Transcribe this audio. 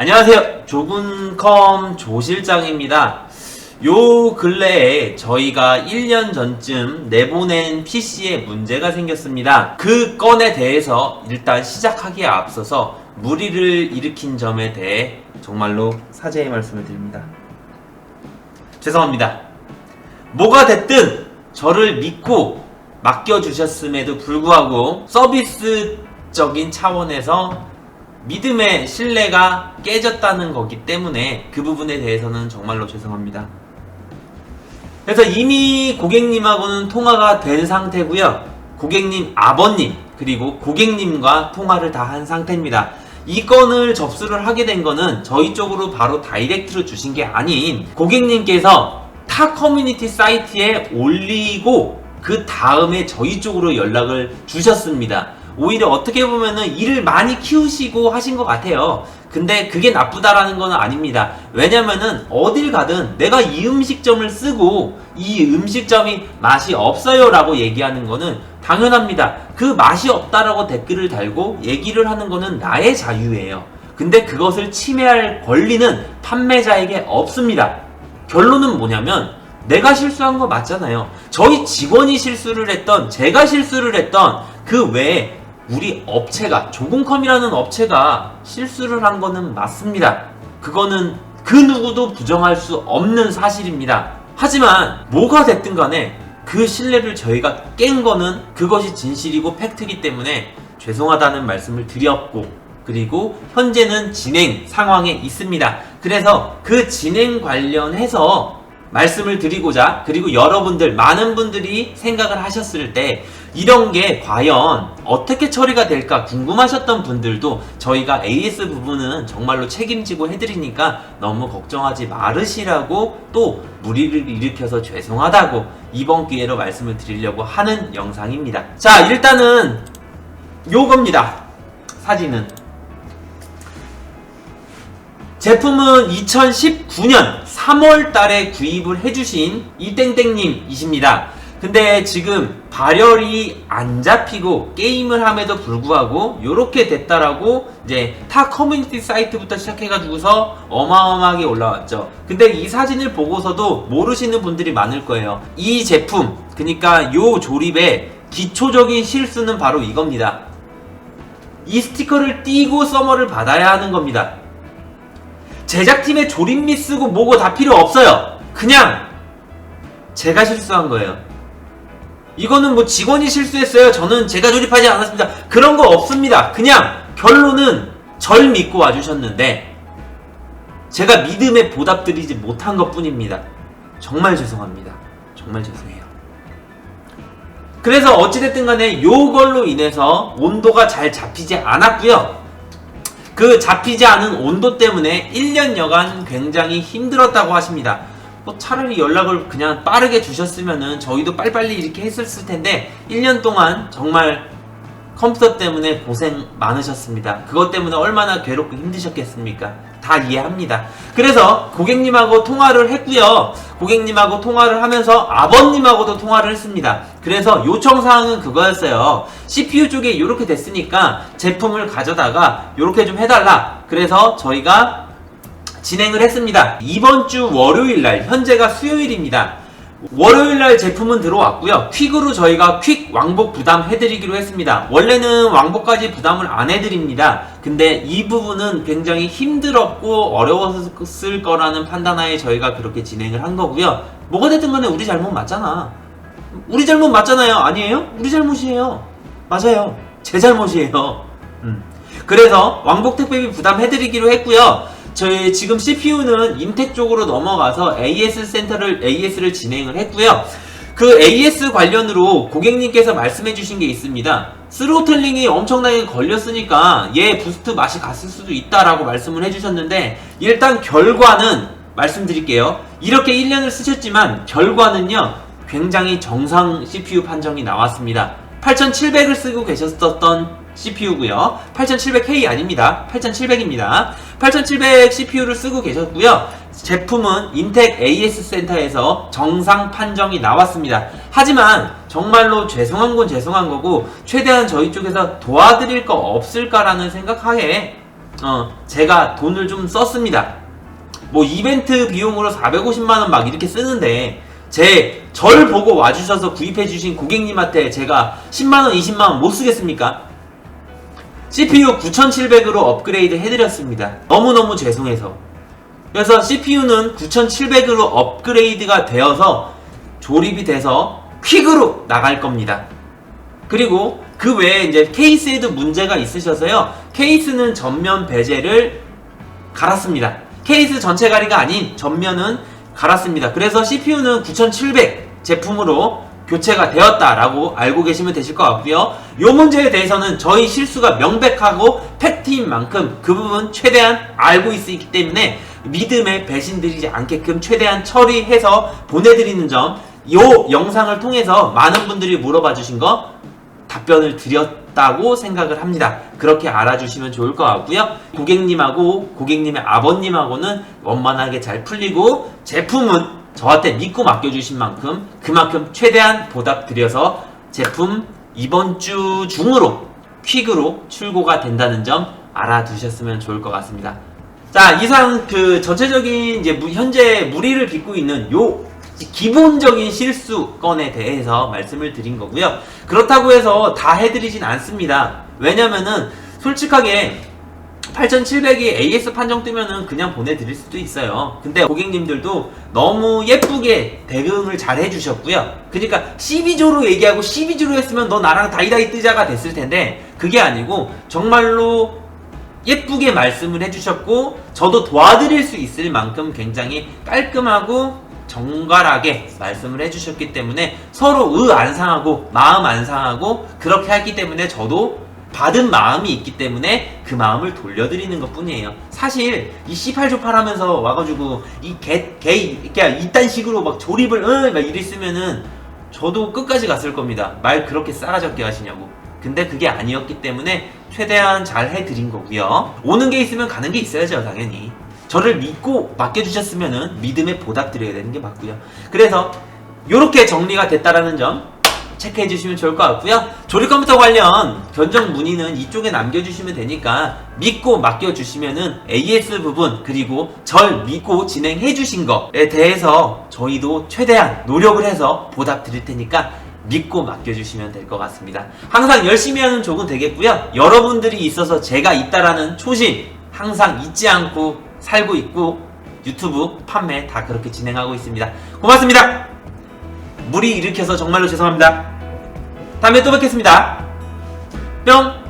안녕하세요. 조군컴 조실장입니다. 요 근래에 저희가 1년 전쯤 내보낸 PC에 문제가 생겼습니다. 그 건에 대해서 일단 시작하기에 앞서서 무리를 일으킨 점에 대해 정말로 사죄의 말씀을 드립니다. 죄송합니다. 뭐가 됐든 저를 믿고 맡겨주셨음에도 불구하고 서비스적인 차원에서 믿음의 신뢰가 깨졌다는 거기 때문에 그 부분에 대해서는 정말로 죄송합니다. 그래서 이미 고객님하고는 통화가 된 상태고요. 고객님 아버님 그리고 고객님과 통화를 다 한 상태입니다. 이 건을 접수를 하게 된 거는 저희 쪽으로 바로 다이렉트로 주신 게 아닌 고객님께서 타 커뮤니티 사이트에 올리고 그 다음에 저희 쪽으로 연락을 주셨습니다. 오히려 어떻게 보면은 일을 많이 키우시고 하신 것 같아요. 근데 그게 나쁘다라는 건 아닙니다. 왜냐면은 어딜 가든 내가 이 음식점을 쓰고 이 음식점이 맛이 없어요 라고 얘기하는 거는 당연합니다. 그 맛이 없다라고 댓글을 달고 얘기를 하는 거는 나의 자유예요. 근데 그것을 침해할 권리는 판매자에게 없습니다. 결론은 뭐냐면 내가 실수한 거 맞잖아요. 저희 직원이 실수를 했던 제가 실수를 했던 그 외에 우리 업체가 조군컴이라는 업체가 실수를 한 거는 맞습니다. 그거는 그 누구도 부정할 수 없는 사실입니다. 하지만 뭐가 됐든 간에 그 신뢰를 저희가 깬 거는 그것이 진실이고 팩트이기 때문에 죄송하다는 말씀을 드렸고 그리고 현재는 진행 상황에 있습니다. 그래서 그 진행 관련해서 말씀을 드리고자 그리고 여러분들 많은 분들이 생각을 하셨을 때 이런 게 과연 어떻게 처리가 될까 궁금하셨던 분들도 저희가 AS 부분은 정말로 책임지고 해드리니까 너무 걱정하지 말으시라고 또 무리를 일으켜서 죄송하다고 이번 기회로 말씀을 드리려고 하는 영상입니다. 자, 일단은 요겁니다. 사진은 제품은 2019년 3월 달에 구입을 해주신 이땡땡님이십니다. 근데 지금 발열이 안 잡히고 게임을 함에도 불구하고 요렇게 됐다라고 이제 타 커뮤니티 사이트부터 시작해가지고서 어마어마하게 올라왔죠. 근데 이 사진을 보고서도 모르시는 분들이 많을 거예요. 이 제품, 그러니까 요 조립의 기초적인 실수는 바로 이겁니다. 이 스티커를 띄고 서머를 받아야 하는 겁니다. 제작팀의 조립미 쓰고 뭐고 다 필요 없어요. 그냥 제가 실수한 거예요. 이거는 뭐 직원이 실수했어요. 저는 제가 조립하지 않았습니다. 그런 거 없습니다. 그냥 결론은 절 믿고 와주셨는데 제가 믿음에 보답드리지 못한 것 뿐입니다. 정말 죄송합니다. 정말 죄송해요. 그래서 어찌됐든 간에 요걸로 인해서 온도가 잘 잡히지 않았고요. 그 잡히지 않은 온도 때문에 1년여간 굉장히 힘들었다고 하십니다. 뭐 차라리 연락을 그냥 빠르게 주셨으면은 저희도 빨리빨리 이렇게 했었을 텐데 1년 동안 정말 컴퓨터 때문에 고생 많으셨습니다. 그것 때문에 얼마나 괴롭고 힘드셨겠습니까? 다 이해합니다. 그래서 고객님하고 통화를 했고요. 고객님하고 통화를 하면서 아버님하고도 통화를 했습니다. 그래서 요청사항은 그거였어요. CPU 쪽에 이렇게 됐으니까 제품을 가져다가 이렇게 좀 해달라. 그래서 저희가 진행을 했습니다. 이번 주 월요일날, 현재가 수요일입니다. 월요일날 제품은 들어왔고요. 퀵으로 저희가 퀵 왕복 부담 해드리기로 했습니다. 원래는 왕복까지 부담을 안 해드립니다. 근데 이 부분은 굉장히 힘들었고 어려웠을 거라는 판단하에 저희가 그렇게 진행을 한 거고요. 뭐가 됐든 간에 우리 잘못 맞잖아. 우리 잘못 맞잖아요. 아니에요? 우리 잘못이에요. 맞아요. 제 잘못이에요. 그래서 왕복 택배비 부담 해드리기로 했고요. 저희 지금 CPU는 인텍 쪽으로 넘어가서 AS를 진행을 했고요. 그 AS 관련으로 고객님께서 말씀해 주신 게 있습니다. 스로틀링이 엄청나게 걸렸으니까 얘 부스트 맛이 갔을 수도 있다라고 말씀을 해주셨는데 일단 결과는 말씀드릴게요. 이렇게 1년을 쓰셨지만 결과는요 굉장히 정상 CPU 판정이 나왔습니다. 8700을 쓰고 계셨었던 CPU고요. 8700K 아닙니다. 8700입니다. 8700 CPU를 쓰고 계셨고요. 제품은 인텍 AS 센터에서 정상 판정이 나왔습니다. 하지만 정말로 죄송한 건 죄송한 거고 최대한 저희 쪽에서 도와드릴 거 없을까라는 생각하에 제가 돈을 좀 썼습니다. 뭐 이벤트 비용으로 450만원 막 이렇게 쓰는데 절 보고 와주셔서 구입해주신 고객님한테 제가 10만원 20만원 못 쓰겠습니까? CPU 9700으로 업그레이드 해드렸습니다. 너무너무 죄송해서. 그래서 CPU는 9700으로 업그레이드가 되어서 조립이 돼서 퀵으로 나갈 겁니다. 그리고 그 외에 이제 케이스에도 문제가 있으셔서요, 케이스는 전면 베젤을 갈았습니다. 케이스 전체 가리가 아닌 전면은 갈았습니다. 그래서 CPU는 9700 제품으로 교체가 되었다라고 알고 계시면 되실 것 같고요. 이 문제에 대해서는 저희 실수가 명백하고 팩트인 만큼 그 부분 최대한 알고 있기 때문에 믿음에 배신드리지 않게끔 최대한 처리해서 보내드리는 점, 이 영상을 통해서 많은 분들이 물어봐 주신 거 답변을 드렸다고 생각을 합니다. 그렇게 알아주시면 좋을 것 같고요. 고객님하고 고객님의 아버님하고는 원만하게 잘 풀리고, 제품은 저한테 믿고 맡겨주신 만큼 그만큼 최대한 보답드려서 제품 이번 주 중으로 퀵으로 출고가 된다는 점 알아두셨으면 좋을 것 같습니다. 자, 이상 그 전체적인 이제 현재 무리를 빚고 있는 요 기본적인 실수건에 대해서 말씀을 드린 거고요. 그렇다고 해서 다 해드리진 않습니다. 왜냐면은 솔직하게 8700이 AS 판정 뜨면은 그냥 보내드릴 수도 있어요. 근데 고객님들도 너무 예쁘게 대응을 잘 해주셨고요. 그러니까 12조로 얘기하고 12조로 했으면 너 나랑 다이다이 뜨자가 됐을 텐데, 그게 아니고 정말로 예쁘게 말씀을 해주셨고, 저도 도와드릴 수 있을 만큼 굉장히 깔끔하고 정갈하게 말씀을 해주셨기 때문에 서로 안 상하고 마음 안 상하고 그렇게 했기 때문에 저도 받은 마음이 있기 때문에 그 마음을 돌려드리는 것 뿐이에요. 사실 이 C8조 팔하면서 와가지고 이딴 식으로 막 조립을 막 이랬으면은 저도 끝까지 갔을 겁니다. 말 그렇게 싸가지 하시냐고. 근데 그게 아니었기 때문에 최대한 잘 해드린 거고요. 오는 게 있으면 가는 게 있어야죠, 당연히. 저를 믿고 맡겨주셨으면은 믿음에 보답드려야 되는 게 맞고요. 그래서 요렇게 정리가 됐다라는 점 체크해 주시면 좋을 것 같고요. 조립 컴퓨터 관련 견적 문의는 이쪽에 남겨주시면 되니까 믿고 맡겨주시면은 AS 부분, 그리고 절 믿고 진행해 주신 거에 대해서 저희도 최대한 노력을 해서 보답 드릴 테니까 믿고 맡겨주시면 될 것 같습니다. 항상 열심히 하는 족은 되겠고요. 여러분들이 있어서 제가 있다라는 초심 항상 잊지 않고 살고 있고, 유튜브 판매 다 그렇게 진행하고 있습니다. 고맙습니다. 무리 일으켜서 정말로 죄송합니다. 다음에 또 뵙겠습니다. 뿅!